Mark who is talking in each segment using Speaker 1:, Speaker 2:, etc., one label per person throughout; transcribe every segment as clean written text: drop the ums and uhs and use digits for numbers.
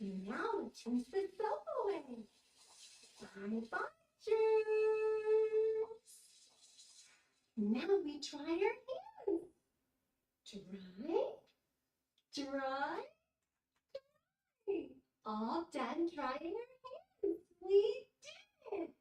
Speaker 1: Now choose the soloist. Bye-bye, Now we try our hands. Try. All done trying our hands. We did it.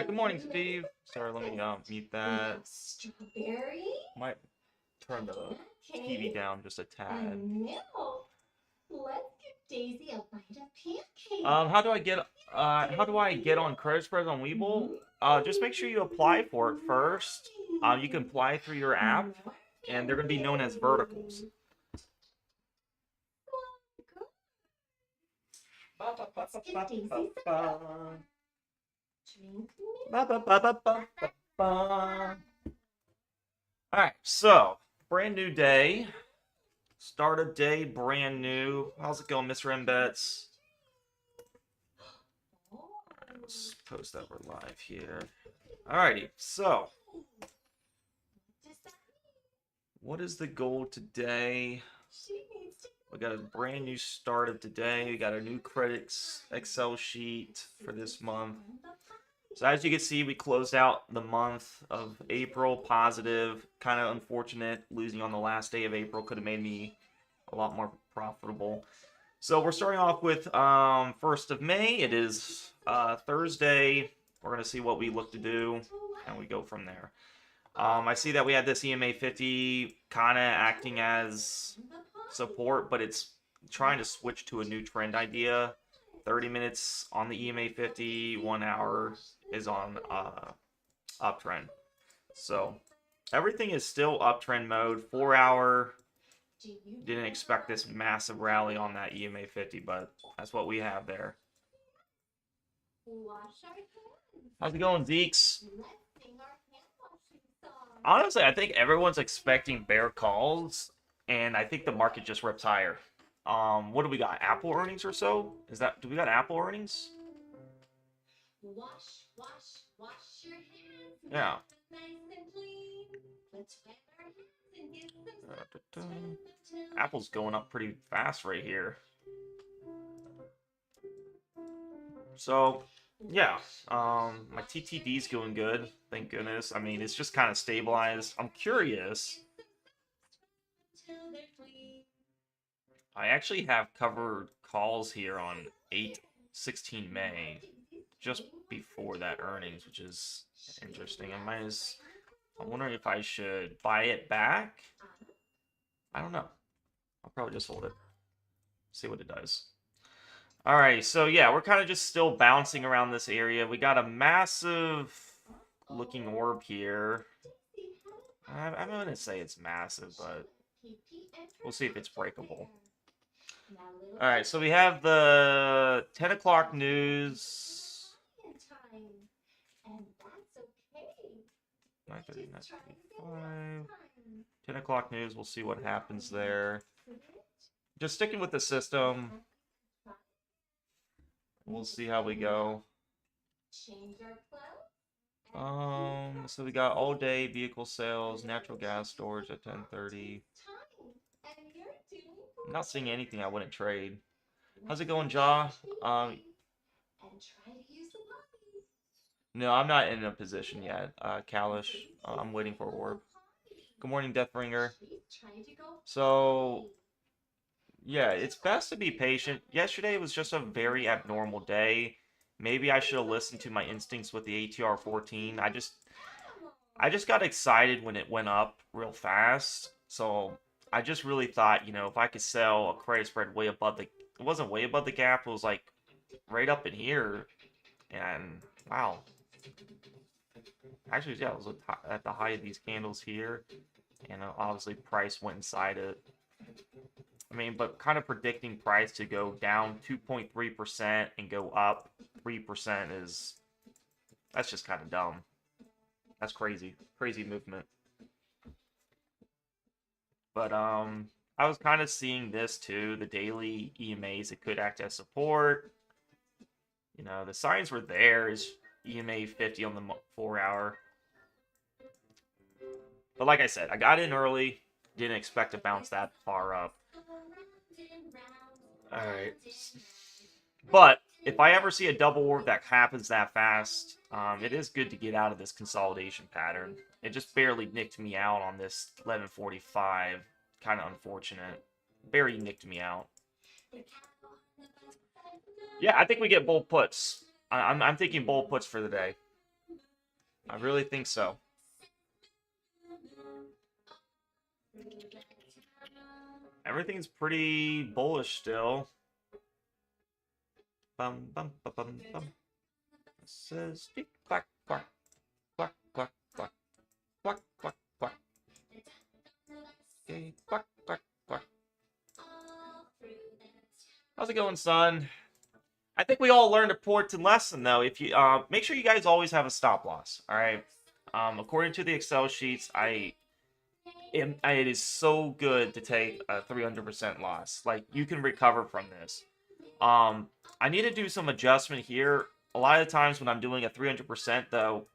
Speaker 2: Good morning, Steve. Sorry, let me mute that.
Speaker 1: Strawberry.
Speaker 2: Might turn the TV down just a tad.
Speaker 1: And milk. Let's give Daisy a bite of pancake.
Speaker 2: How do I get on credit spreads on Webull? Just make sure you apply for it first. You can apply through your app, and they're gonna be known as verticals. Alright, so brand new day. Start of day, brand new. How's it going, Mr. Mbets? Alright, let's post that we're live here. Alrighty, so what is the goal today? We got a brand new start of today. We got a new credits Excel sheet for this month. So as you can see, we closed out the month of April positive. Kind of unfortunate losing on the last day of April. Could have made me a lot more profitable. So we're starting off with 1st of May. It is Thursday. We're going to see what we look to do, and we go from there. I see that we had this EMA 50 kind of acting as support, but it's trying to switch to a new trend idea. 30 minutes on the EMA 50, 1 hour is on uptrend. So everything is still uptrend mode. 4 hour, didn't expect this massive rally on that EMA 50, but that's what we have there. How's it going, Zeeks? Honestly, I think everyone's expecting bear calls, and I think the market just rips higher. What do we got? Apple earnings or so? Do we got Apple earnings?
Speaker 1: Wash your hands.
Speaker 2: Yeah.
Speaker 1: Nice and clean. Let's wet our hands and get some
Speaker 2: Apple's going up pretty fast right here. So, yeah. My TTD's going good. Thank goodness. I mean, it's just kind of stabilized. I'm curious. I actually have covered calls here on 8/16 May, just before that earnings, which is interesting. I'm wondering if I should buy it back. I don't know. I'll probably just hold it. See what it does. Alright, so yeah, we're kind of just still bouncing around this area. We got a massive looking orb here. I'm going to say it's massive, but we'll see if it's breakable. Alright, so we have the 10 o'clock news. 9:30, 9:35. 10 o'clock news, we'll see what happens there. Just sticking with the system. We'll see how we go. So we got all day vehicle sales, natural gas storage at 10:30. I'm not seeing anything I wouldn't trade. How's it going, Jaw? No, I'm not in a position yet, Kalish. I'm waiting for orb. Good morning, Deathbringer. So, yeah, it's best to be patient. Yesterday was just a very abnormal day. Maybe I should have listened to my instincts with the ATR 14. I just got excited when it went up real fast. So I just really thought, you know, if I could sell a credit spread way above it wasn't way above the gap, it was like right up in here. And wow. Actually, yeah, it was at the height of these candles here. And obviously price went inside it. I mean, but kind of predicting price to go down 2.3% and go up 3% that's just kind of dumb. That's crazy. Crazy movement. But I was kind of seeing this too, the daily EMAs that could act as support. You know, the signs were there is EMA 50 on the 4-hour. But like I said, I got in early, didn't expect to bounce that far up. All right. But if I ever see a double orb that happens that fast, it is good to get out of this consolidation pattern. It just barely nicked me out on this 1145. Kind of unfortunate. Barely nicked me out. Yeah, I think we get bull puts. I'm thinking bull puts for the day. I really think so. Everything's pretty bullish still. Bum bum bum bum bum. It says quack quack quack quack quack quack quack quack. Okay, quack quack quack. How's it going, son? I think we all learned a important lesson though. If you make sure you guys always have a stop loss. All right. According to the Excel sheets, it is so good to take a 300% loss. Like, you can recover from this. I need to do some adjustment here. A lot of the times when I'm doing a 300% though,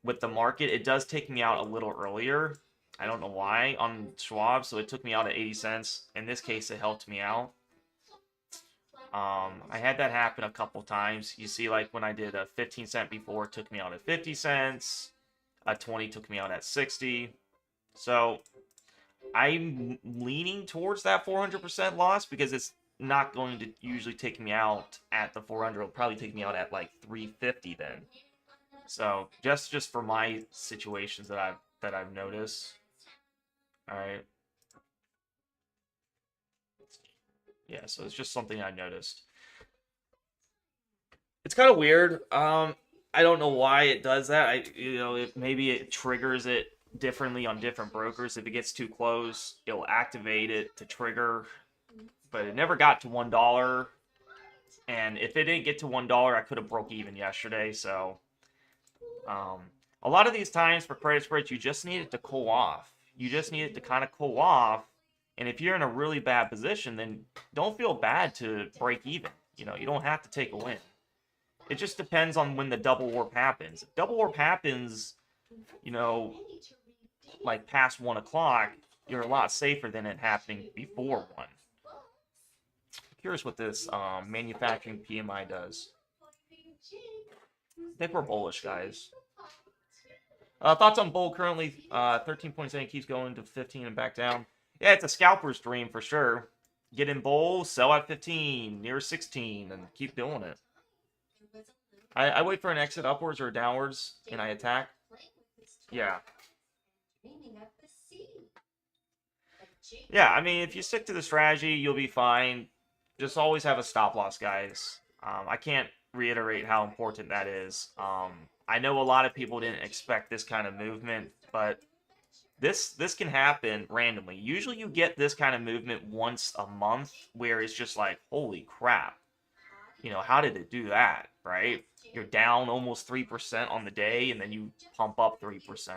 Speaker 2: with the market, it does take me out a little earlier. I don't know why on Schwab, so it took me out at 80 cents. In this case, it helped me out. I had that happen a couple times. You see, like when I did a 15 cent before, it took me out at 50 cents. A 20 took me out at 60. So I'm leaning towards that 400% loss because it's not going to usually take me out at the 400. It'll probably take me out at like 350 then. So just for my situations that I've noticed. All right. Yeah, so it's just something I noticed. It's kind of weird. I don't know why it does that. Maybe it triggers it differently on different brokers. If it gets too close, it'll activate it to trigger. But it never got to $1. And if it didn't get to $1, I could have broke even yesterday. So a lot of these times for credit spreads, you just need it to cool off. You just need it to kind of cool off. And if you're in a really bad position, then don't feel bad to break even. You don't have to take a win. It just depends on when the double warp happens. If double warp happens, like past 1 o'clock, you're a lot safer than it happening before 1. Curious what this manufacturing PMI does. I think we're bullish, guys. Thoughts on bull currently? 13.7 keeps going to 15 and back down. Yeah, it's a scalper's dream for sure. Get in bull, sell at 15, near 16, and keep doing it. I wait for an exit upwards or downwards, and I attack. Yeah. Yeah, I mean, if you stick to the strategy, you'll be fine. Just always have a stop loss, guys. I can't reiterate how important that is. I know a lot of people didn't expect this kind of movement, but this can happen randomly. Usually you get this kind of movement once a month where it's just like, holy crap. How did it do that, right? You're down almost 3% on the day, and then you pump up 3%.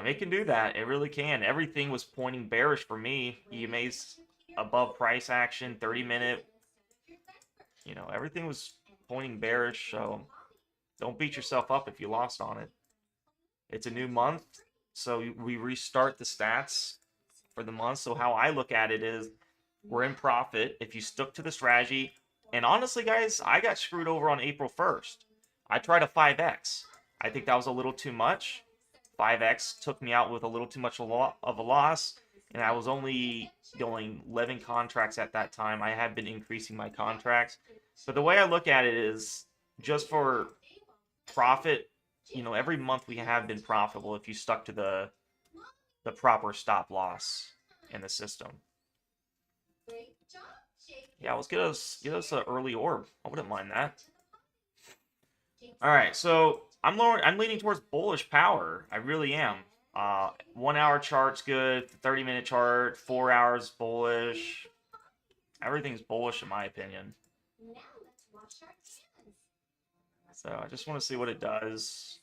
Speaker 2: It can do that. It really can. Everything was pointing bearish for me. EMA's above price action, 30-minute. Everything was pointing bearish, so don't beat yourself up if you lost on it. It's a new month, so we restart the stats for the month. So how I look at it is we're in profit if you stuck to the strategy. And honestly, guys, I got screwed over on April 1st. I tried a 5X. I think that was a little too much. 5X took me out with a little too much of a loss. And I was only going 11 contracts at that time. I had been increasing my contracts. But the way I look at it is just for profit, every month we have been profitable if you stuck to the proper stop loss in the system. Yeah, let's get us an early orb. I wouldn't mind that. All right, so I'm leaning towards bullish power. I really am. 1 hour chart's good, 30-minute chart, 4 hours bullish. Everything's bullish in my opinion. So I just want to see what it does.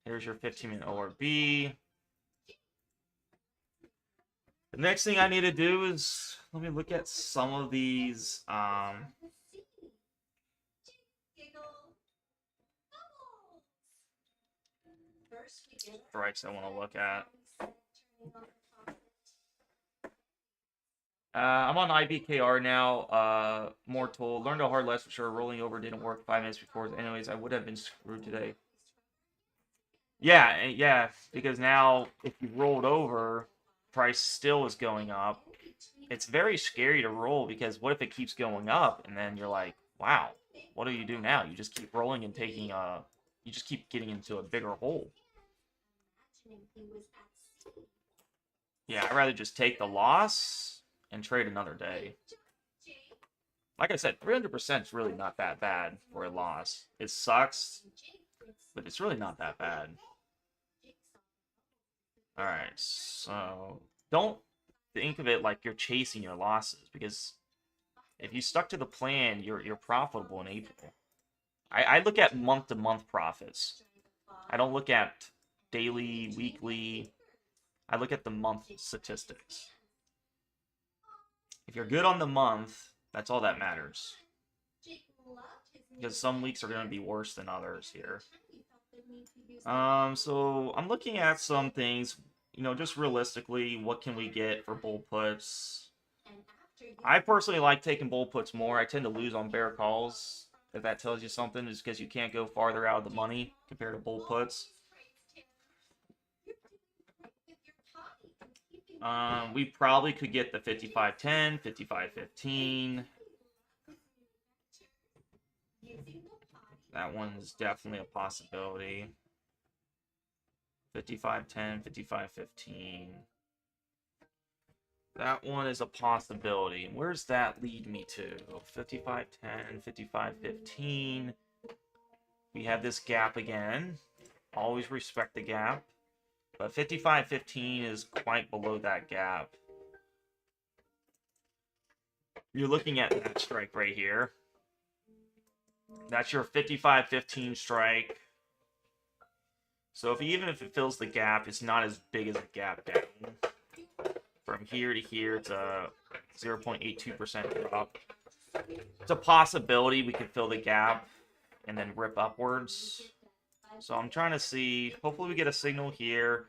Speaker 2: Here's your 15-minute ORB. The next thing I need to do is, let me look at some of these strikes I want to look at. I'm on IBKR now. More told. Learned a hard lesson for sure. Rolling over didn't work 5 minutes before. Anyways, I would have been screwed today. Yeah, yeah, because now if you rolled over, price still is going up. It's very scary to roll because what if it keeps going up and then you're like, wow, what do you do now? You just keep rolling and taking you just keep getting into a bigger hole. Yeah, I'd rather just take the loss and trade another day. Like I said, 300% is really not that bad for a loss. It sucks, but it's really not that bad. Alright, so don't think of it like you're chasing your losses, because if you stuck to the plan, you're profitable in April. I look at month-to-month profits. I don't look at daily, weekly. I look at the month statistics. If you're good on the month, that's all that matters. Because some weeks are going to be worse than others here. So I'm looking at some things, you know, just realistically, what can we get for bull puts? I personally like taking bull puts more. I tend to lose on bear calls. If that tells you something, is because you can't go farther out of the money compared to bull puts. We probably could get the 55.10, 55.15. That one's definitely a possibility. 55.10, 55.15. That one is a possibility. And where's that lead me to? 55.10, 55.15. We have this gap again. Always respect the gap. But 55.15 is quite below that gap. You're looking at that strike right here. That's your 55.15 strike. So even if it fills the gap, it's not as big as a gap down. From here to here, it's a 0.82% drop. It's a possibility we could fill the gap and then rip upwards. So I'm trying to see, hopefully we get a signal here.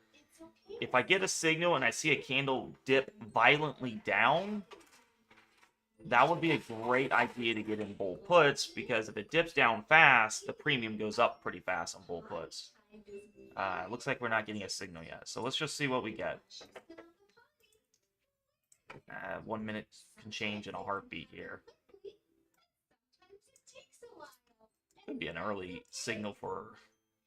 Speaker 2: If I get a signal and I see a candle dip violently down, that would be a great idea to get in bull puts, because if it dips down fast, the premium goes up pretty fast on bull puts. It looks like we're not getting a signal yet, so let's just see what we get. 1 minute can change in a heartbeat here. Could be an early signal for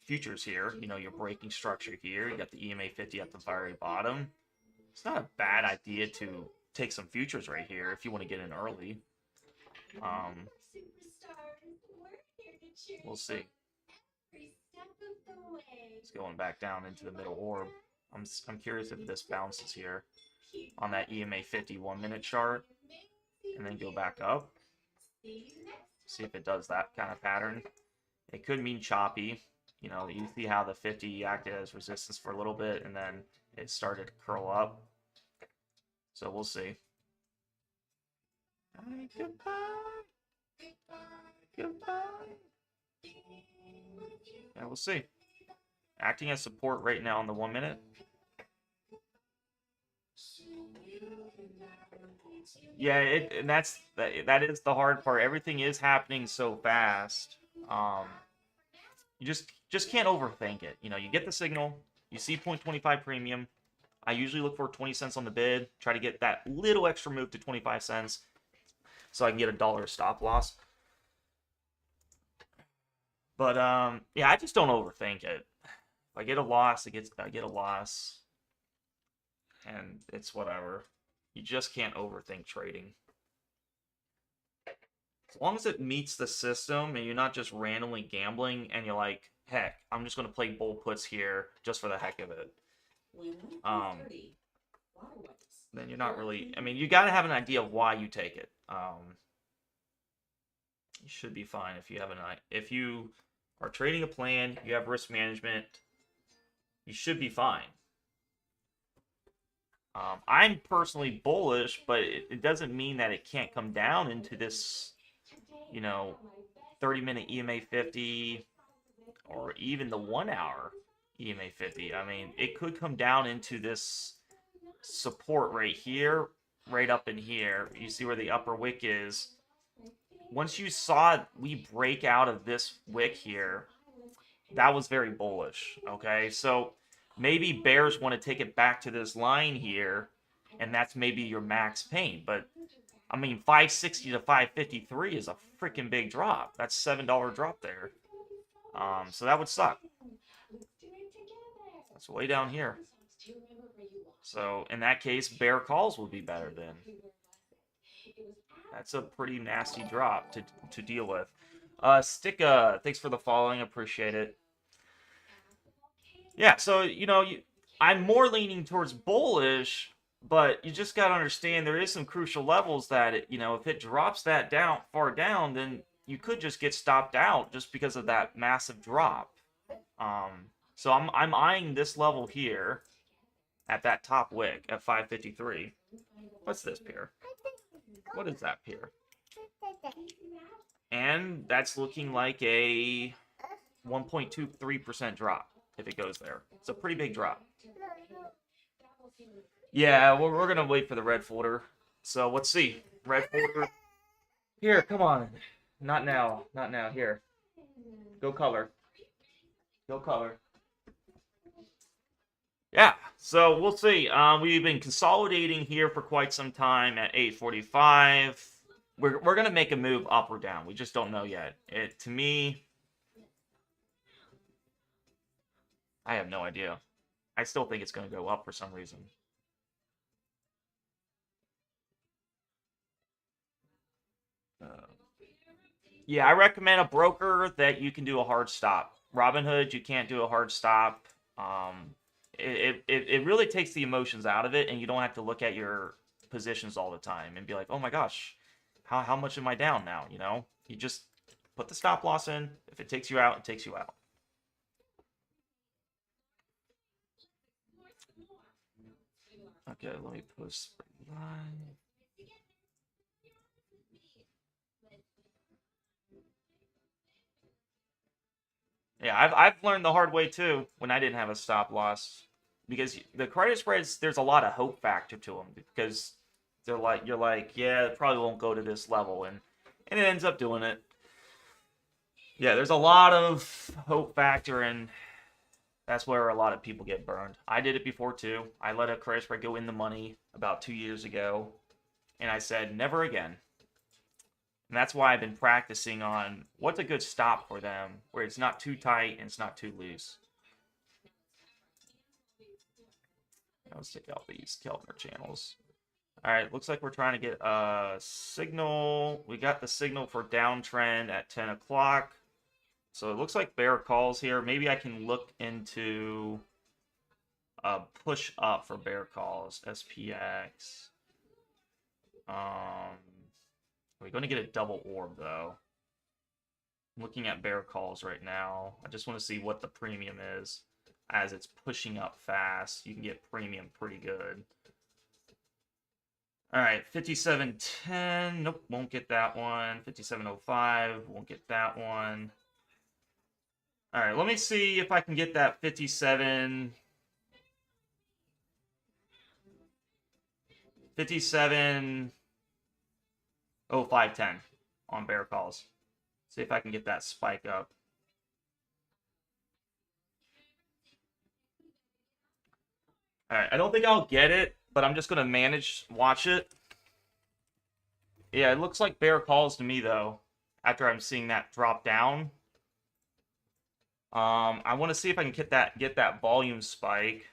Speaker 2: futures here. You know, your breaking structure here. You got the EMA 50 at the very bottom. It's not a bad idea to take some futures right here if you want to get in early. We'll see. It's going back down into the middle orb. I'm curious if this bounces here on that EMA 50 1 minute chart and then go back up. See if it does that kind of pattern. It could mean choppy. You know, you see how the 50 acted as resistance for a little bit and then it started to curl up. So we'll see. Goodbye. Goodbye. Yeah, we'll see. Acting as support right now on the 1 minute. Yeah, and that is the hard part. Everything is happening so fast. You just can't overthink it. You know, you get the signal, you see 0.25 premium. I usually look for 20 cents on the bid, try to get that little extra move to 25 cents so I can get $1 stop loss. But yeah, I just don't overthink it. If I get a loss, I get a loss. And it's whatever. You just can't overthink trading. As long as it meets the system and you're not just randomly gambling and you're like, heck, I'm just going to play bull puts here just for the heck of it. then you're not really. I mean, you got to have an idea of why you take it. You should be fine if you have if you are trading a plan, you have risk management, you should be fine. I'm personally bullish, but it doesn't mean that it can't come down into this, 30-minute EMA 50 or even the 1 hour EMA 50. I mean, it could come down into this support right here, right up in here. You see where the upper wick is. Once you saw we break out of this wick here, that was very bullish. Okay, so maybe bears want to take it back to this line here, and that's maybe your max pain. But I mean, 560 to 553 is a freaking big drop. That's $7 drop there. So that would suck. That's way down here. So in that case, bear calls would be better then. That's a pretty nasty drop to deal with. Sticka, thanks for the following. Appreciate it. Yeah, so, I'm more leaning towards bullish, but you just got to understand there is some crucial levels that, if it drops that down, far down, then you could just get stopped out just because of that massive drop. So I'm eyeing this level here at that top wick at 553. What's this pair? What is that pair? And that's looking like a 1.23% drop if it goes there. It's a pretty big drop. Yeah, we're going to wait for the red folder. So let's see. Red folder. Here, come on. Not now. Not now. Here. Go color. Go color. Yeah, so we'll see. We've been consolidating here for quite some time at 845. We're going to make a move up or down. We just don't know yet. To me, I have no idea. I still think it's going to go up for some reason. Yeah, I recommend a broker that you can do a hard stop. Robinhood, you can't do a hard stop. It really takes the emotions out of it, and you don't have to look at your positions all the time and be like, oh my gosh, how much am I down now? You just put the stop loss in. If it takes you out, it takes you out. Okay, let me post live. Yeah, I've learned the hard way too when I didn't have a stop loss, because the credit spreads, there's a lot of hope factor to them, because you're like, yeah, it probably won't go to this level, and it ends up doing it. Yeah, there's a lot of hope factor, and that's where a lot of people get burned. I did it before too. I let a credit spread go in the money about 2 years ago, and I said never again. And that's why I've been practicing on what's a good stop for them, where it's not too tight and it's not too loose. Let's take out these Keltner channels. All right, looks like we're trying to get a signal. We got the signal for downtrend at 10 o'clock. So it looks like bear calls here. Maybe I can look into a push up for bear calls. SPX. We're going to get a double orb, though. I'm looking at bear calls right now. I just want to see what the premium is. As it's pushing up fast, you can get premium pretty good. All right, 5710. Nope, won't get that one. 5705. Won't get that one. All right, let me see if I can get that 570510 on bear calls. See if I can get that spike up. All right, I don't think I'll get it, but I'm just going to watch it. Yeah, it looks like bear calls to me, though, after I'm seeing that drop down. I want to see if I can get that volume spike.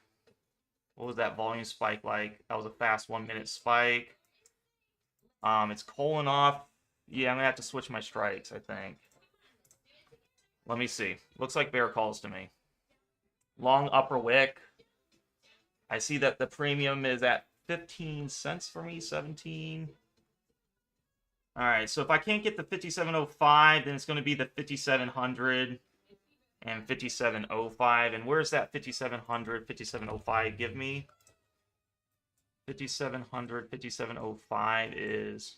Speaker 2: What was that volume spike like? That was a fast 1 minute spike. It's cooling off. Yeah, I'm gonna have to switch my strikes, I think. Let me see. Looks like bear calls to me. Long upper wick. I see that the premium is at 15 cents for me, 17. All right, so if I can't get the 5705, then it's going to be the 5700 and 5705. And where's that 5700, 5705 give me? 5700, 5705 is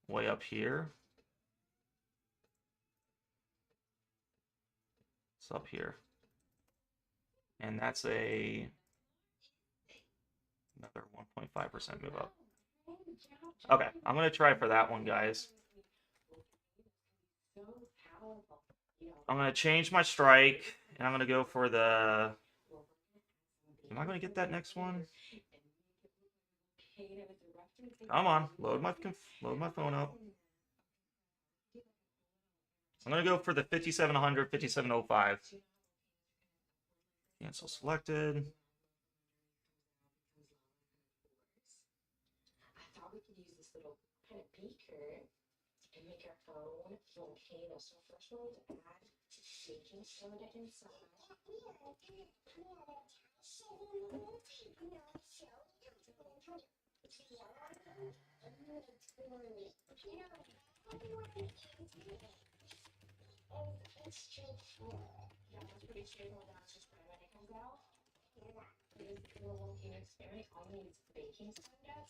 Speaker 2: way up here. It's up here. And that's another 1.5% move up. Okay, I'm going to try for that one, guys. I'm going to change my strike, and I'm going to go for the... Am I going to get that next one? Come on, load my phone up. I'm going to go for the 5700, 5705. Cancel selected.
Speaker 1: I thought we could use this little kind of beaker and make our own volcano. So first we'll add baking soda inside. Yeah, that's pretty straightforward. That's just right when it comes out.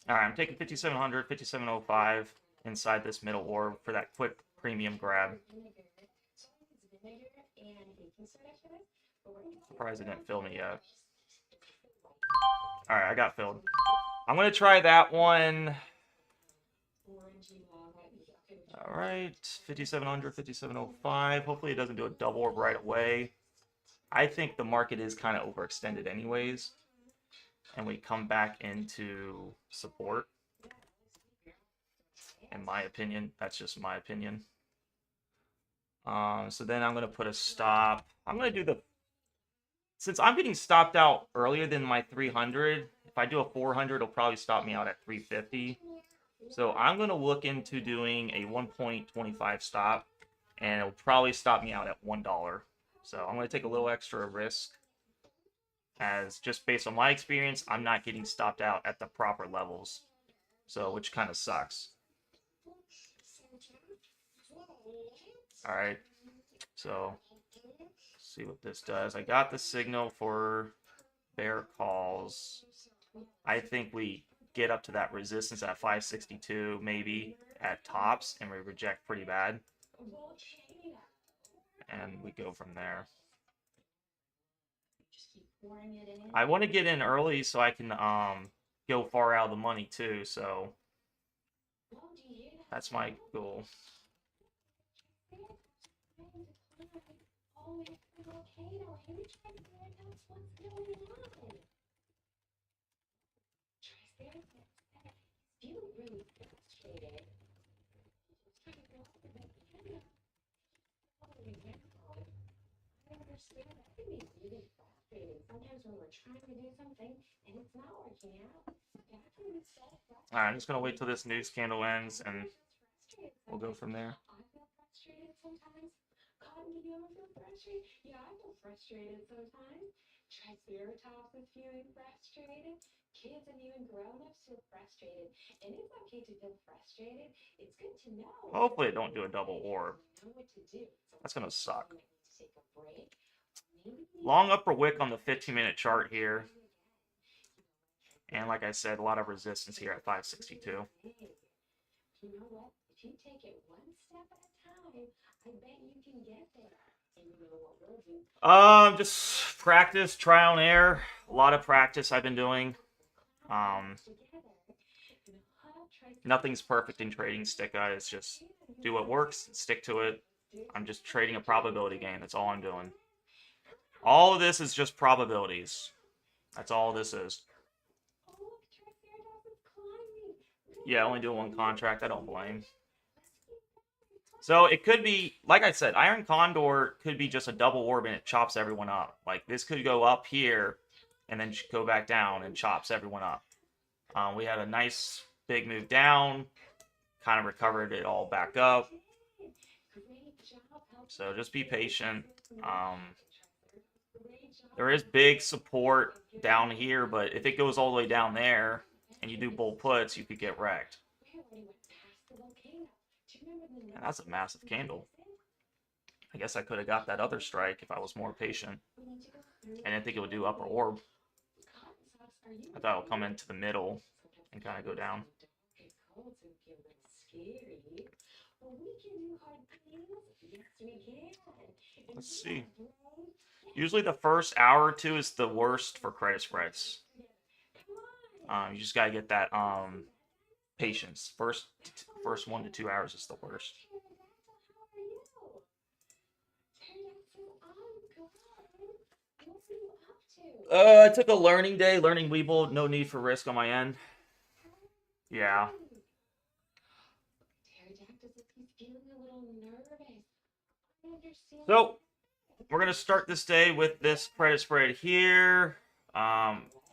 Speaker 2: All right, I'm taking 5700, 5705 inside this middle orb for that quick premium grab. Surprised it didn't fill me yet. All right, I got filled. I'm going to try that one. All right, 5700, 5705. Hopefully it doesn't do a double orb right away. I think the market is kind of overextended anyways. And we come back into support. In my opinion, that's just my opinion. So then I'm going to put a stop. I'm going to do since I'm getting stopped out earlier than my 300, if I do a 400, it'll probably stop me out at 350. So I'm going to look into doing a 1.25 stop, and it'll probably stop me out at $1. So I'm going to take a little extra risk, as just based on my experience, I'm not getting stopped out at the proper levels, so which kind of sucks. All right, so let's see what this does. I got the signal for bear calls. I think we get up to that resistance at 562 maybe at tops, and we reject pretty bad, and we go from there. I want to get in early so I can go far out of the money too, so that's my goal.
Speaker 1: Sometimes when we're trying to do something and it's not working out.
Speaker 2: All right, I'm just gonna wait till this news candle ends, and we'll go from there.
Speaker 1: I feel frustrated sometimes. Cotton, do you ever feel frustrated? Yeah, I feel frustrated sometimes. Triceratops is feeling frustrated. Kids and even grown-ups feel frustrated. And it's okay to feel frustrated. It's good to know.
Speaker 2: Hopefully it don't do a double orb. That's gonna suck. Long upper wick on the 15-minute chart here. And like I said, a lot of resistance here at 562.
Speaker 1: You know what? If you take it one step at a time, I bet you can get there. And you know what we'll do?
Speaker 2: Just practice, trial and error. A lot of practice I've been doing. Nothing's perfect in trading stick, guys. Just do what works, stick to it. I'm just trading a probability game. That's all I'm doing. All of this is just probabilities. That's all this is. Yeah, only doing one contract. I don't blame. So it could be, like I said, Iron Condor could be just a double orb and it chops everyone up. Like this could go up here and then go back down and chops everyone up. We had a nice big move down, kind of recovered it all back up. So just be patient. There is big support down here, but if it goes all the way down there and you do bull puts, you could get wrecked. And that's a massive candle. I guess I could have got that other strike if I was more patient. I didn't think it would do upper orb. I thought it would come into the middle and kind of go down. Let's see. Usually the first hour or two is the worst for credit spreads. You just gotta get that patience. First 1 to 2 hours is the worst. I took a learning day, learning Weeble. No need for risk on my end. Yeah. So we're gonna start this day with this credit spread here.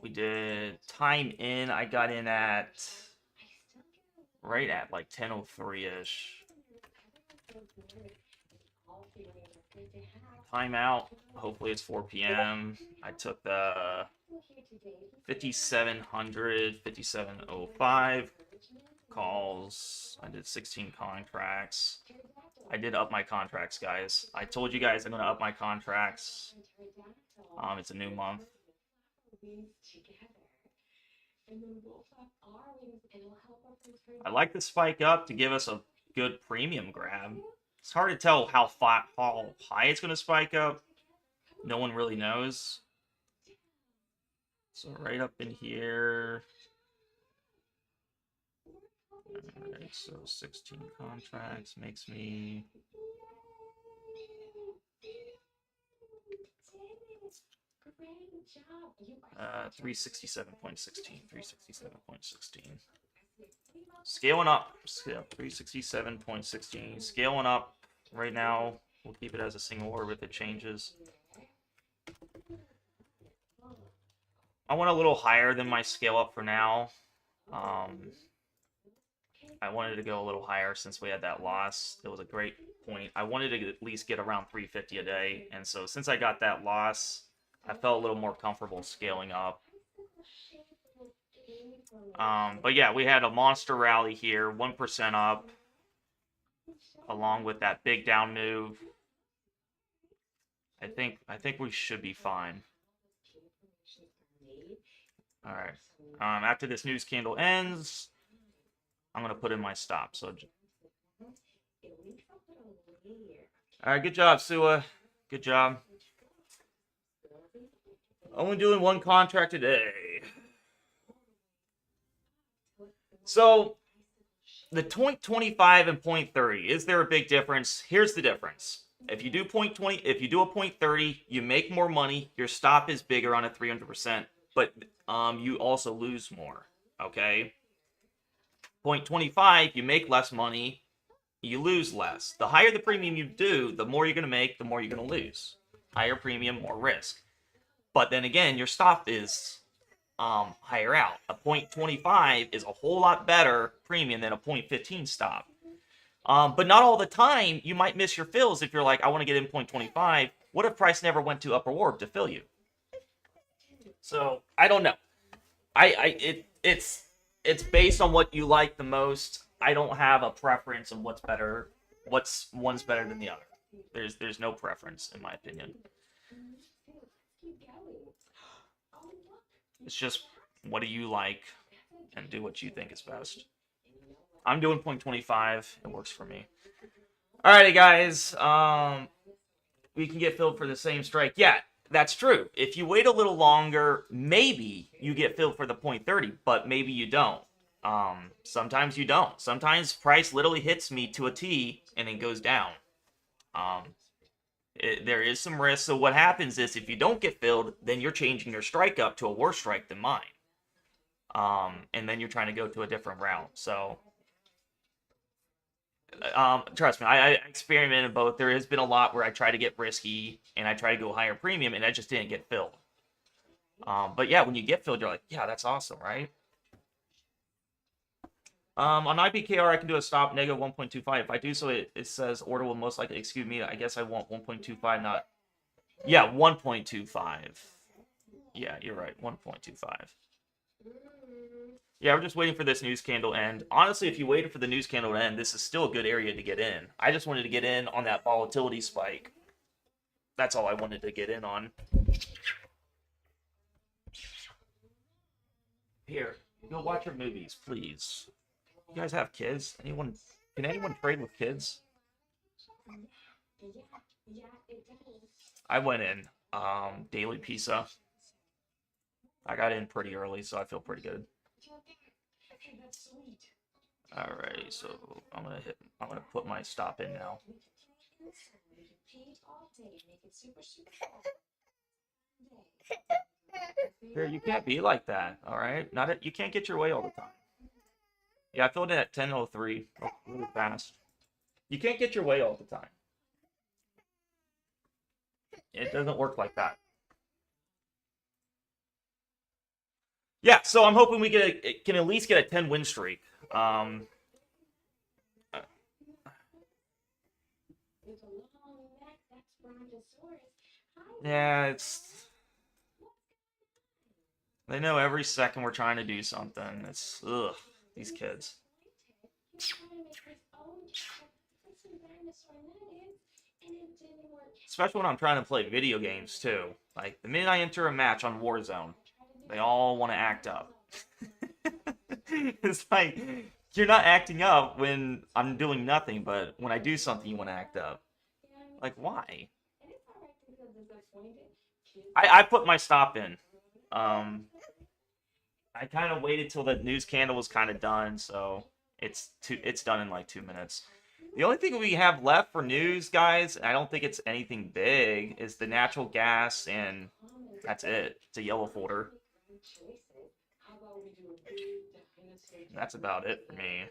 Speaker 2: We did time in. I got in at right at like 10:03-ish. Timeout. Hopefully it's 4 p.m. I took the 5700, 5705 calls. I did 16 contracts. I did up my contracts, guys. I told you guys I'm going to up my contracts. It's a new month. I like the spike up to give us a good premium grab. It's hard to tell how high it's going to spike up. No one really knows. So right up in here. Alright, so 16 contracts makes me... 367.16. 367.16. Scaling up. 367.16. Scaling up right now. We'll keep it as a single orb if it changes. I want a little higher than my scale up for now. I wanted to go a little higher since we had that loss. It was a great point. I wanted to at least get around 350 a day. And so since I got that loss, I felt a little more comfortable scaling up. But yeah, we had a monster rally here, 1% up, along with that big down move. I think we should be fine. All right. After this news candle ends, I'm gonna put in my stop. So, all right, good job, Sua. Good job. Only doing one contract a day. So, the 0.25 and 0.30, is there a big difference? Here's the difference. If you do 0.20, if you do a 0.30, you make more money. Your stop is bigger on a 300%, but you also lose more. Okay. 0.25, you make less money, you lose less. The higher the premium you do, the more you're going to make, the more you're going to lose. Higher premium, more risk. But then again, your stop is higher out. A 0.25 is a whole lot better premium than a 0.15 stop. But not all the time, you might miss your fills if you're like, I want to get in 0.25. What if price never went to upper orb to fill you? So, I don't know. It's based on what you like the most. I don't have a preference on what's better. One's better than the other. There's no preference in my opinion. It's just what do you like and do what you think is best. I'm doing 0.25. It works for me. Alrighty, guys. We can get filled for the same strike. Yeah, that's true. If you wait a little longer, maybe you get filled for the 0.30, but maybe you don't. Sometimes you don't. Sometimes price literally hits me to a T and then goes down. There is some risk. So what happens is if you don't get filled, then you're changing your strike up to a worse strike than mine. And then you're trying to go to a different route. So, trust me, I experimented both. There has been a lot where I try to get risky and I try to go higher premium and I just didn't get filled. But yeah, when you get filled, you're like, yeah, that's awesome, right? On IPKR, I can do a stop negative 1.25. If I do so, it says order will most likely excuse me. I guess I want 1.25, not Yeah, 1.25. Yeah, you're right. 1.25. Yeah, we're just waiting for this news candle to end. Honestly, if you waited for the news candle to end, this is still a good area to get in. I just wanted to get in on that volatility spike. That's all I wanted to get in on. Here, go watch your movies, please. You guys have kids? Anyone? Can anyone trade with kids? I went in. Daily pizza. I got in pretty early, so I feel pretty good. Alright, so I'm gonna put my stop in now. Here, you can't be like that, alright? You can't get your way all the time. Yeah, I filled in at 10:03, really fast. You can't get your way all the time. It doesn't work like that. Yeah, so I'm hoping we can at least get a 10 win streak. Yeah, they know every second we're trying to do something. It's ugh, these kids. Especially when I'm trying to play video games too. Like the minute I enter a match on Warzone, they all want to act up. It's like you're not acting up when I'm doing nothing, but when I do something, you want to act up. Like why? I put my stop in. I kind of waited till the news candle was kind of done, so it's done in like 2 minutes. The only thing we have left for news, guys, I don't think it's anything big, is the natural gas, and that's it. It's a yellow folder. That's about it for me.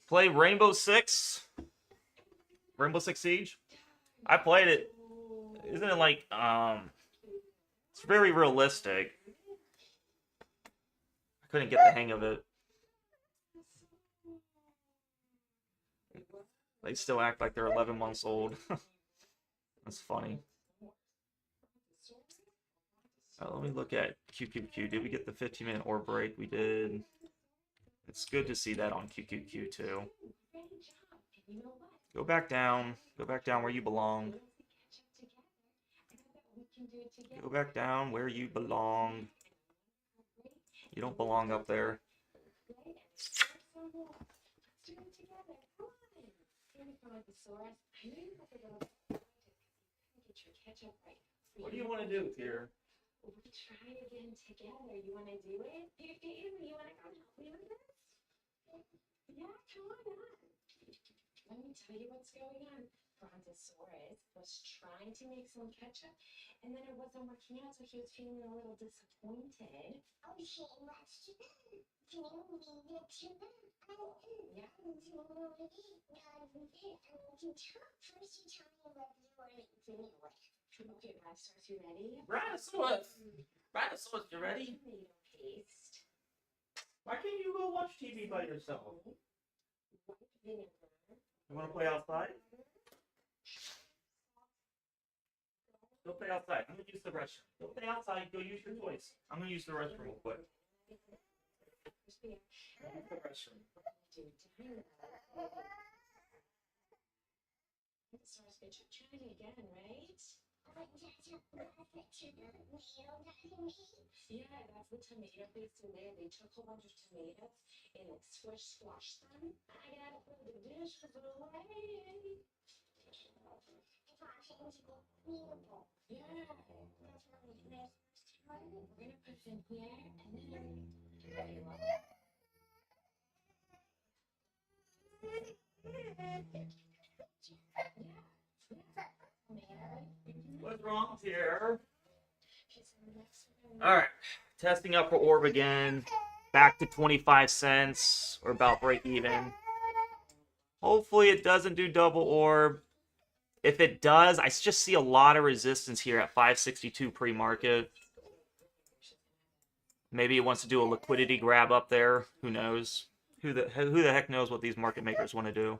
Speaker 2: Play Rainbow Six Siege. I played it. Isn't it like it's very realistic. I couldn't get the hang of it. They still act like they're 11 months old. That's funny. Let me look at QQQ. Did we get the 15-minute orb break? We did. It's good to see that on QQQ too. Go back down. Go back down where you belong. Go back down where you belong. You don't belong up there. What do you want to do here?
Speaker 1: We're trying again together. You want to do it? You want to come help me with this? Yeah, come on. Let me tell you what's going on. Brontosaurus was trying to make some ketchup, and then it wasn't working out, so he was feeling a little disappointed. Oh, shit, what's too bad? Too bad? Yeah. First you tell me what you were doing. Okay, Brontosaurus, you ready?
Speaker 2: Brontosaurus, you ready?
Speaker 1: Paste.
Speaker 2: Why can't you go watch TV by yourself? You want to play outside? Go play outside. I'm going to use the restroom. Go play outside. Go use your toys. I'm going to use the restroom real quick. Use the restroom.
Speaker 1: Try it again, right? Yeah, that's the tomato paste in there. They took a whole bunch of tomatoes and like squashed them. I gotta put the dishes away. Yeah. We're gonna put it in here and then
Speaker 2: What's wrong here? Alright. Testing up for orb again. Back to 25 cents. Or about break even. Hopefully it doesn't do double orb. If it does, I just see a lot of resistance here at 562 pre-market. Maybe it wants to do a liquidity grab up there. Who knows? Who the heck knows what these market makers want to do?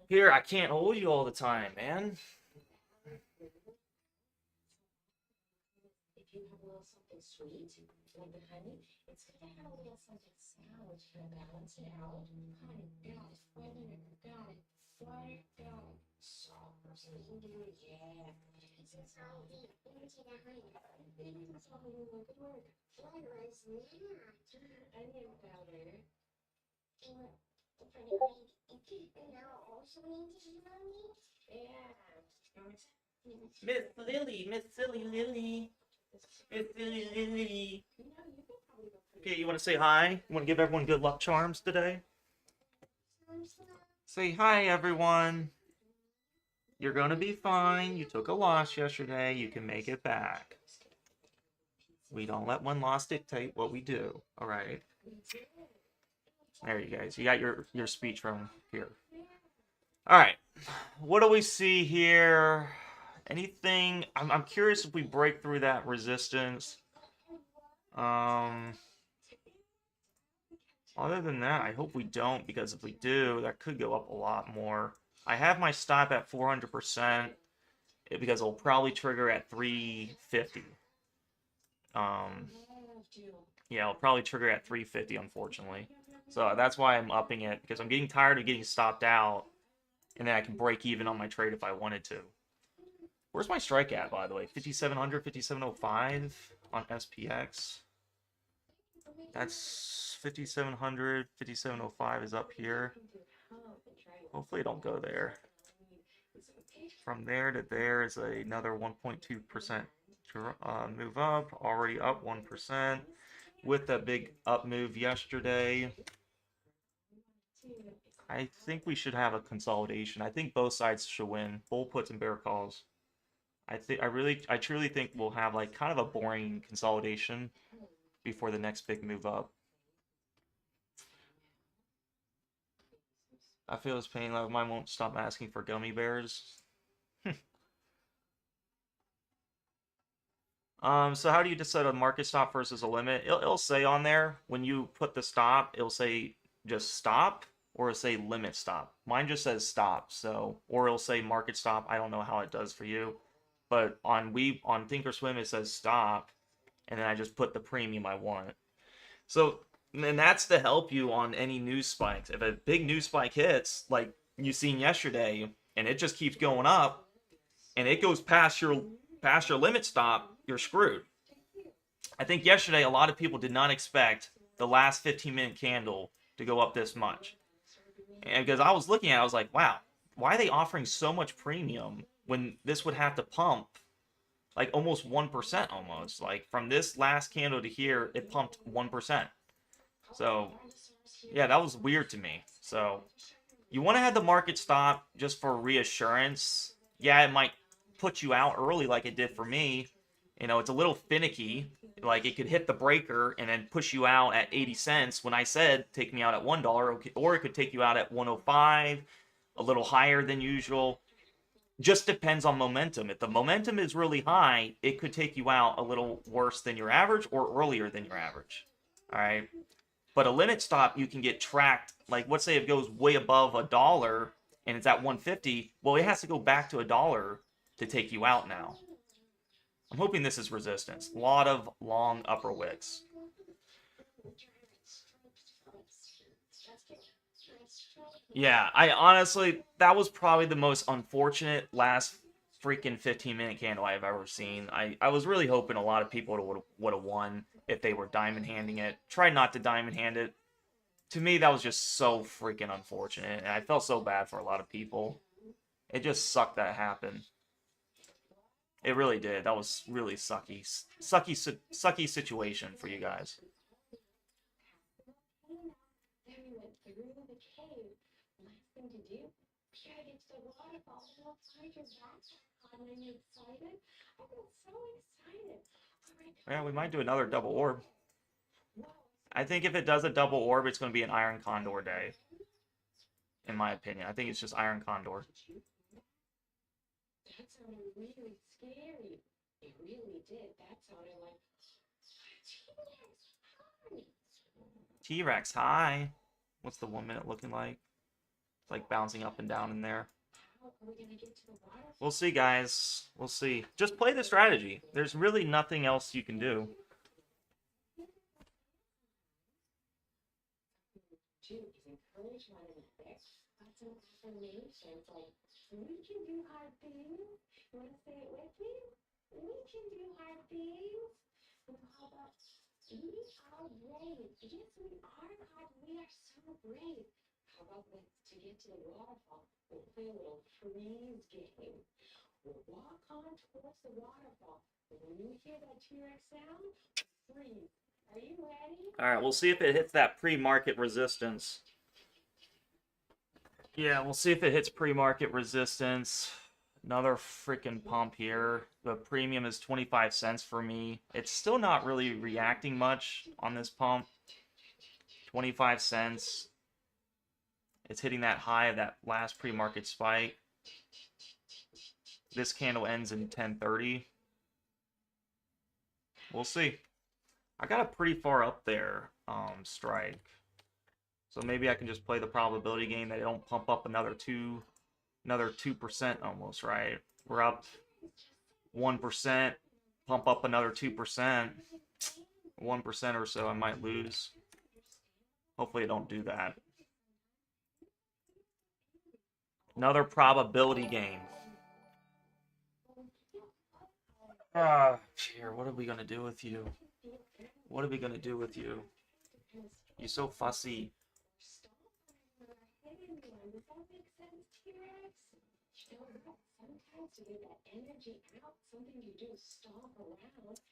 Speaker 2: Here, I can't hold you all the time, man.
Speaker 1: If you have a little something sweet, like the honey, it's going to have a little something sour to kind of balance it out. Honey, got it. Vinegar, got it. Water, got it. Salt, yeah. It's a salt, into the honey. It's all you look at work. Flavors, yeah. Onion powder. And for the honey, now also into the honey. Yeah.
Speaker 2: Miss Lily, Miss Silly Lily. Miss Silly Lily. Okay, you want to say hi? You want to give everyone good luck charms today? Say hi, everyone. You're going to be fine. You took a loss yesterday. You can make it back. We don't let one loss dictate what we do. All right. There you guys. You got your speech from here. All right. What do we see here? Anything? I'm curious if we break through that resistance. Other than that, I hope we don't, because if we do, that could go up a lot more. I have my stop at 400% because it'll probably trigger at 350. Yeah, it'll probably trigger at 350, unfortunately. So that's why I'm upping it, because I'm getting tired of getting stopped out, and then I can break even on my trade if I wanted to. Where's my strike at, by the way? 5,700, 5,705 on SPX. That's 5,700, 5,705 is up here. Hopefully it don't go there. From there to there is another 1.2% move up, already up 1% with that big up move yesterday. I think we should have a consolidation. I think both sides should win, bull puts and bear calls. I truly think we'll have like kind of a boring consolidation before the next big move up. I feel his pain. Mine won't stop asking for gummy bears. So how do you decide a market stop versus a limit? It'll say on there when you put the stop, it'll say just stop or it'll say limit stop. Mine just says stop, so or it'll say market stop. I don't know how it does for you, but on Thinkorswim it says stop, and then I just put the premium I want. So and that's to help you on any news spikes. If a big news spike hits, like you seen yesterday, and it just keeps going up, and it goes past your limit stop, you're screwed. I think yesterday a lot of people did not expect the last 15-minute candle to go up this much. And because I was looking at it, I was like, wow, why are they offering so much premium when this would have to pump like almost 1% almost? Like from this last candle to here, it pumped 1%. So yeah, that was weird to me. So you want to have the market stop just for reassurance. Yeah, it might put you out early like it did for me. You know, it's a little finicky. Like it could hit the breaker and then push you out at 80 cents when I said take me out at $1, or it could take you out at 105, a little higher than usual. Just depends on momentum. If the momentum is really high, it could take you out a little worse than your average or earlier than your average. All right. But a limit stop, you can get tracked. Like, let's say it goes way above $1 and it's at 150. Well, it has to go back to $1 to take you out now. I'm hoping this is resistance. A lot of long upper wicks. Yeah, I honestly, that was probably the most unfortunate last freaking 15-minute candle I've ever seen. I was really hoping a lot of people would have won if they were diamond handing it. Try not to diamond hand it. To me, that was just so freaking unfortunate, and I felt so bad for a lot of people. It just sucked that happened. It really did. That was really sucky situation for you guys. Yeah, we might do another double orb. I think if it does a double orb, it's going to be an Iron Condor day. In my opinion. I think it's just Iron Condor.
Speaker 1: That sounded really scary. It really did. That sounded like
Speaker 2: T-Rex, hi. What's the 1 minute looking like? like bouncing up and down in there. We'll see, guys. We'll see. Just play the strategy. There's really nothing else you can do.
Speaker 1: We can do hard things. You want to say it with me? We can do hard things. How about we are brave? Yes, we are hard. We are so brave. How about to get to the waterfall? We'll play a little freeze game. We'll walk on towards the waterfall. When you hear that T-Rex sound, freeze. Are you ready?
Speaker 2: All right, we'll see if it hits that pre-market resistance. Yeah, we'll see if it hits pre-market resistance. Another freaking pump here. The premium is 25 cents for me. It's still not really reacting much on this pump. 25 cents. It's hitting that high of that last pre-market spike. This candle ends in 10:30. We'll see. I got a pretty far up there strike. So maybe I can just play the probability game that it don't pump up another 2% almost, right? We're up 1%, pump up another 2%, 1% or so I might lose. Hopefully it don't do that. Another probability game. Here, what are we gonna do with you? What are we gonna do with you? You're so fussy.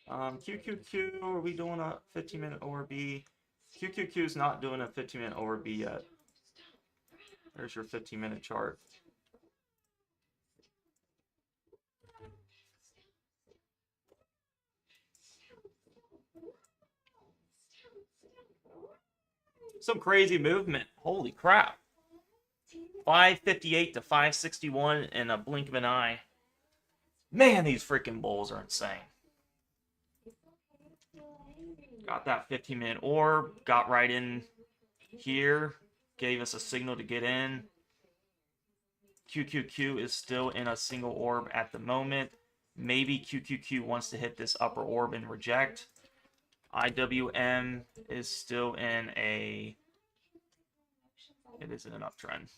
Speaker 2: QQQ, are we doing a 15-minute ORB? QQQ is not doing a 15-minute ORB yet. There's your 15-minute chart. Some crazy movement. Holy crap. 558 to 561 in a blink of an eye. Man, these freaking bulls are insane. Got that 15-minute orb. Got right in here. Gave us a signal to get in. QQQ is still in a single orb at the moment. Maybe QQQ wants to hit this upper orb and reject. IWM is still in a... It is in an uptrend.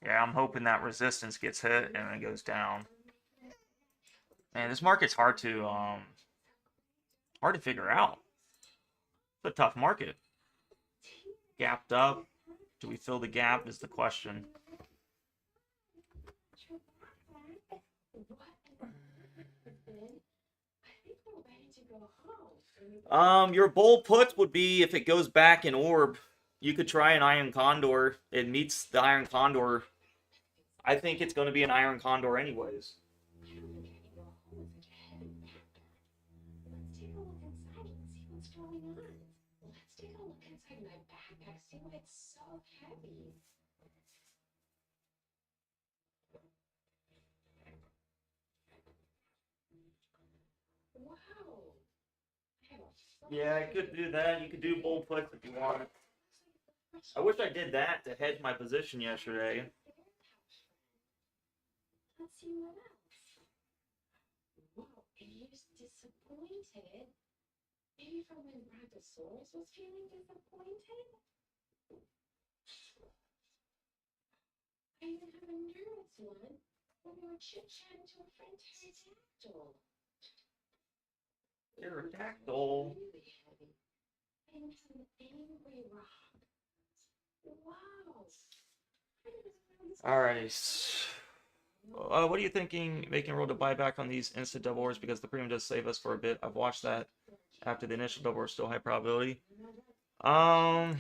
Speaker 2: Yeah, I'm hoping that resistance gets hit and it goes down. Man, this market's hard to figure out. It's a tough market. Gapped up. Do we fill the gap is the question. Your bull puts would be if it goes back in orb. You could try an Iron Condor. It meets the Iron Condor. I think it's going to be an Iron Condor anyways. Yeah, I could do that. You could do bull puts if you want. I wish I did that to hedge my position yesterday.
Speaker 1: Let's see what else. Whoa, and he was disappointed. Maybe from when Brontosaurus was feeling disappointed? I even have a nervous one when we were chit-chatting to a friend pterodactyl.
Speaker 2: Pterodactyl?
Speaker 1: Really heavy. And some angry rock. Wow.
Speaker 2: Alright. What are you thinking? Making a roll to buy back on these instant double orders because the premium does save us for a bit. I've watched that after the initial double order, still high probability. It's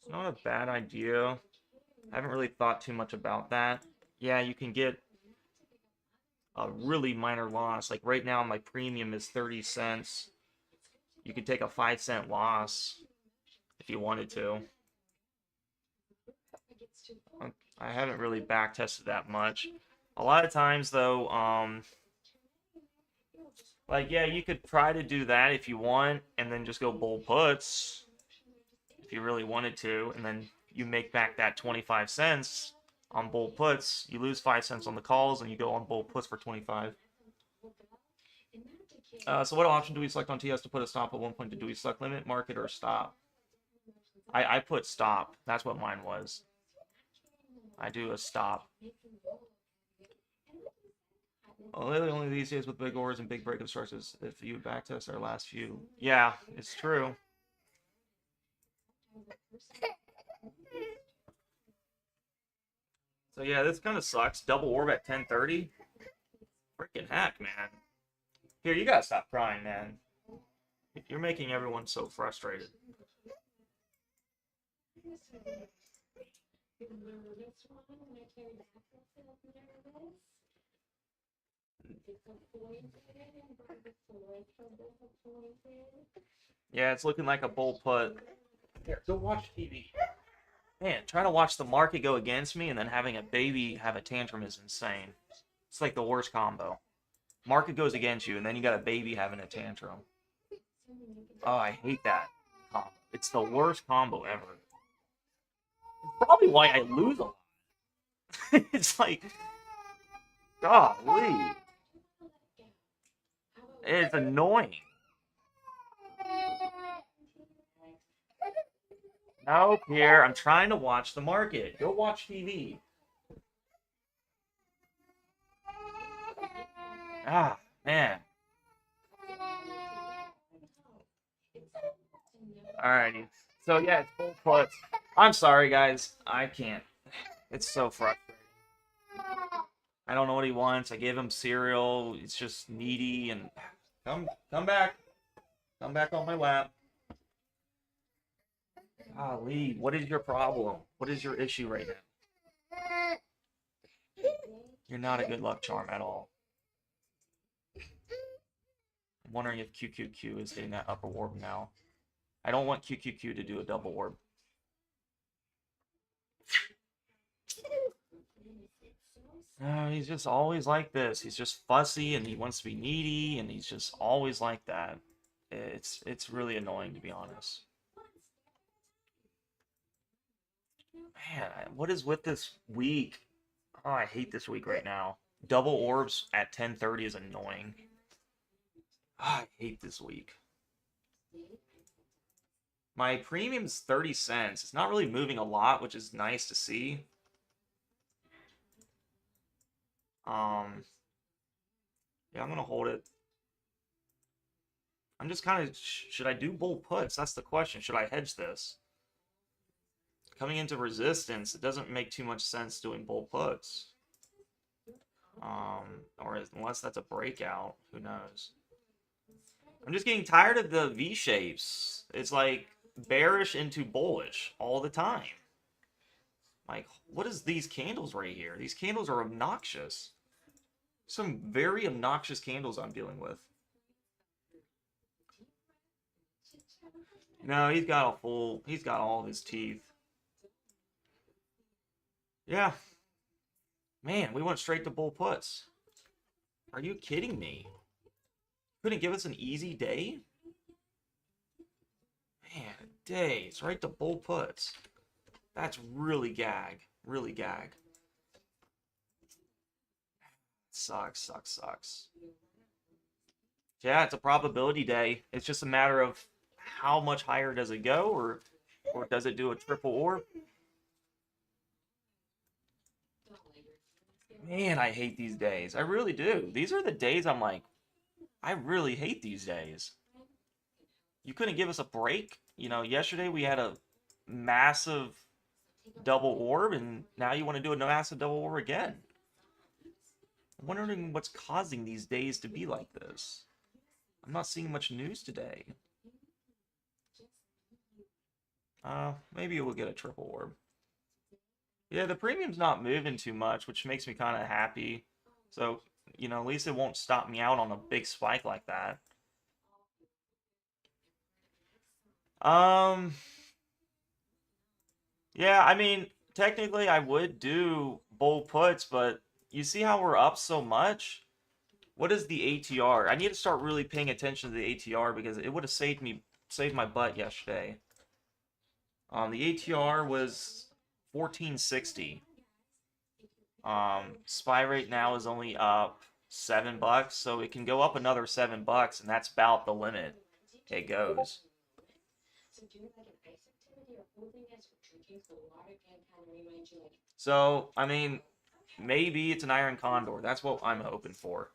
Speaker 2: not a bad idea. I haven't really thought too much about that. Yeah, you can get a really minor loss. Like right now, my premium is 30 cents. You could take a 5-cent loss if you wanted to. I haven't really back tested that much. A lot of times, though, Like, yeah, you could try to do that if you want, and then just go bull puts if you really wanted to, and then you make back that 25 cents on bull puts. You lose 5 cents on the calls, and you go on bull puts for 25. So what option do we select on TS to put a stop at one point? Do we select limit, market, or stop? I put stop. That's what mine was. I do a stop. Well, lately only these days with big orders and big breakup sources. If you backtest our last few. Yeah, it's true. So yeah, this kind of sucks. Double orb at 10:30. Freaking heck, man. Here, you gotta stop crying, man. You're making everyone so frustrated. Yeah, it's looking like a bull put. Here, go watch TV. Man, trying to watch the market go against me and then having a baby have a tantrum is insane. It's like the worst combo. Market goes against you, and then you got a baby having a tantrum. Oh, I hate that combo. It's the worst combo ever. It's probably why I lose a lot. It's like, golly. It's annoying. Nope, here. I'm trying to watch the market. Go watch TV. Ah, man. Alrighty. So, yeah, it's full puts. I'm sorry, guys. I can't. It's so frustrating. I don't know what he wants. I gave him cereal. It's just needy and come back. Come back on my lap. Golly, what is your problem? What is your issue right now? You're not a good luck charm at all. I'm wondering if QQQ is hitting that upper orb now. I don't want QQQ to do a double orb. No, he's just always like this. He's just fussy and he wants to be needy and he's just always like that. It's really annoying, to be honest. Man, what is with this week? Oh, I hate this week right now. Double orbs at 10:30 is annoying. Oh, I hate this week. My premium's 30 cents. It's not really moving a lot, which is nice to see. Yeah, I'm gonna hold it. I'm just kind of, should I do bull puts? That's the question. Should I hedge this? Coming into resistance, it doesn't make too much sense doing bull puts. Or unless that's a breakout, who knows? I'm just getting tired of the V shapes. It's like bearish into bullish all the time. Like, what is these candles right here? These candles are obnoxious. Some very obnoxious candles I'm dealing with. No, he's got all of his teeth. Yeah. Man, we went straight to bull puts. Are you kidding me? Couldn't give us an easy day? Man, days, right to bull puts. That's really gag. Really gag. Sucks. Yeah, it's a probability day. It's just a matter of how much higher does it go, or does it do a triple orb? Man, I hate these days. I really do. These are the days I'm like, I really hate these days. You couldn't give us a break. You know, yesterday we had a massive double orb, and now you want to do a massive double orb again. I'm wondering what's causing these days to be like this. I'm not seeing much news today. Maybe we'll get a triple orb. Yeah, the premium's not moving too much, which makes me kind of happy. So, you know, at least it won't stop me out on a big spike like that. Yeah, I mean, technically I would do bull puts, but you see how we're up so much? What is the ATR? I need to start really paying attention to the ATR because it would have saved my butt yesterday. The ATR was 1460. SPY rate now is only up $7, so it can go up another $7, and that's about the limit it goes. So, I mean, maybe it's an Iron Condor. That's what I'm hoping for.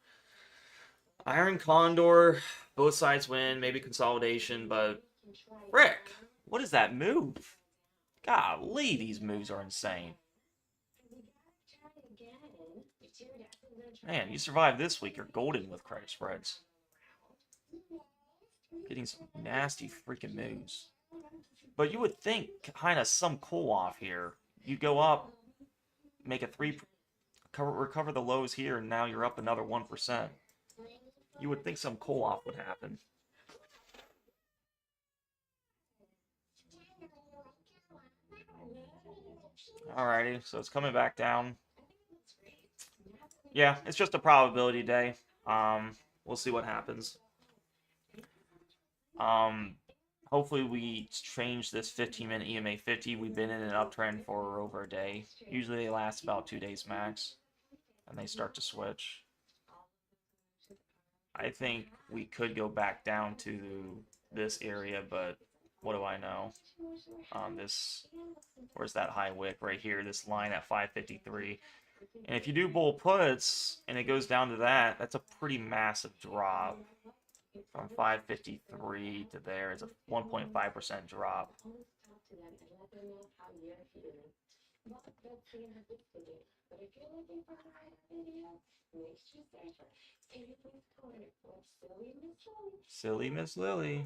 Speaker 2: Iron Condor, both sides win, maybe consolidation, but frick, what is that move? Golly, these moves are insane. Man, you survived this week, you're golden with credit spreads. Getting some nasty freaking moves. But you would think kind of some cool off here. You go up, make a 3, recover the lows here, and now you're up another 1%. You would think some cool off would happen. Alrighty, so it's coming back down. Yeah, it's just a probability day. We'll see what happens. Hopefully we change this 15-minute EMA 50. We've been in an uptrend for over a day. Usually they last about 2 days max, and they start to switch. I think we could go back down to this area, but what do I know? Where's that high wick right here? This line at 553. And if you do bull puts and it goes down to that, that's a pretty massive drop. From 553 to there is a 1.5% drop. Silly Miss Lily.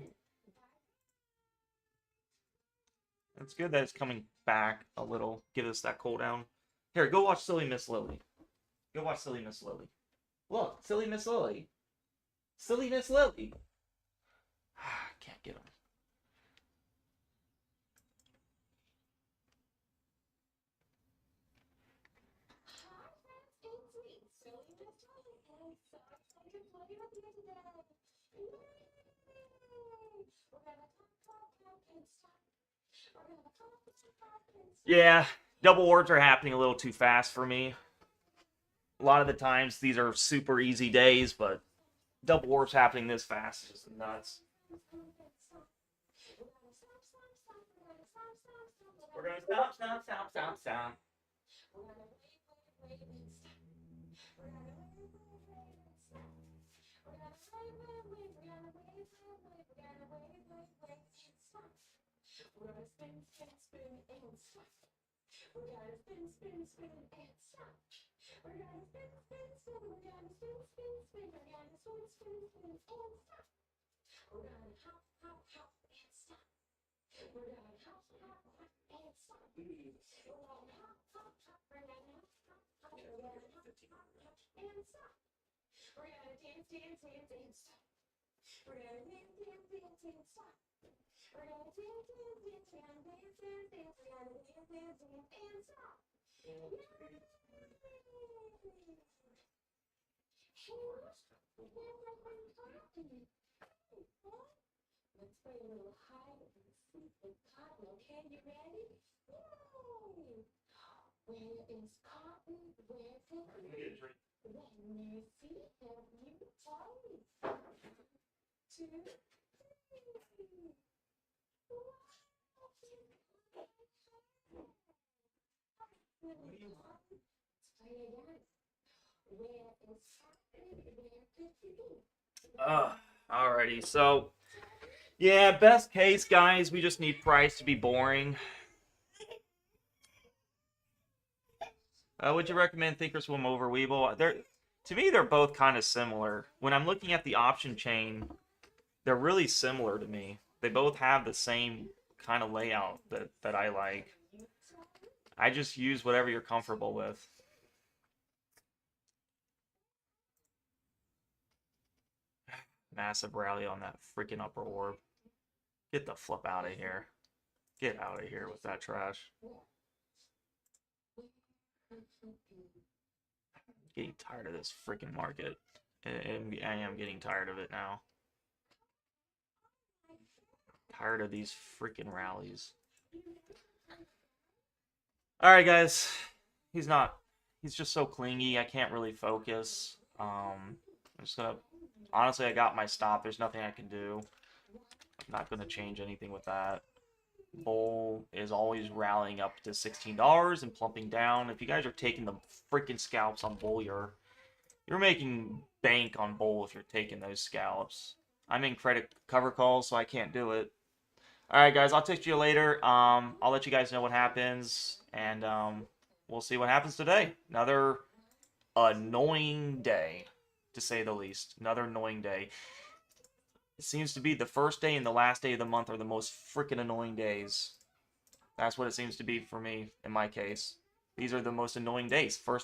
Speaker 2: It's good that it's coming back a little. Give us that cool down. Here, go watch Silly Miss Lily. Go watch Silly Miss Lily. Look, Silly Miss Lily. Silly Miss Lily. Can't get him. Yeah, double orbs are happening a little too fast for me. A lot of the times these are super easy days, but double orbs happening this fast is just nuts. We're gonna stop. Let's play a little hide and seek with cotton, okay? You ready? Yay! Where is cotton? Where's it? When you see have you toys? 2, 3. What do you want? Let's play again. Where is cotton? Where could you be? Alrighty, so yeah, best case, guys, we just need price to be boring. Would you recommend Thinkorswim over Webull? To me, they're both kind of similar. When I'm looking at the option chain, they're really similar to me. They both have the same kind of layout that I like. I just use whatever you're comfortable with. Massive rally on that freaking upper orb. Get the flip out of here. Get out of here with that trash. Getting tired of this freaking market. And I am getting tired of it now. Tired of these freaking rallies. Alright, guys. He's just so clingy. I can't really focus. I'm just gonna... Honestly, I got my stop. There's nothing I can do. I'm not gonna change anything with that. Bull is always rallying up to $16 and plumping down. If you guys are taking the freaking scalps on Bull, you're making bank on Bull if you're taking those scalps. I'm in credit cover calls, so I can't do it. Alright, guys, I'll text you later. I'll let you guys know what happens, and we'll see what happens today. Another annoying day, to say the least. Another annoying day. It seems to be the first day and the last day of the month are the most freaking annoying days. That's what it seems to be for me, in my case. These are the most annoying days. First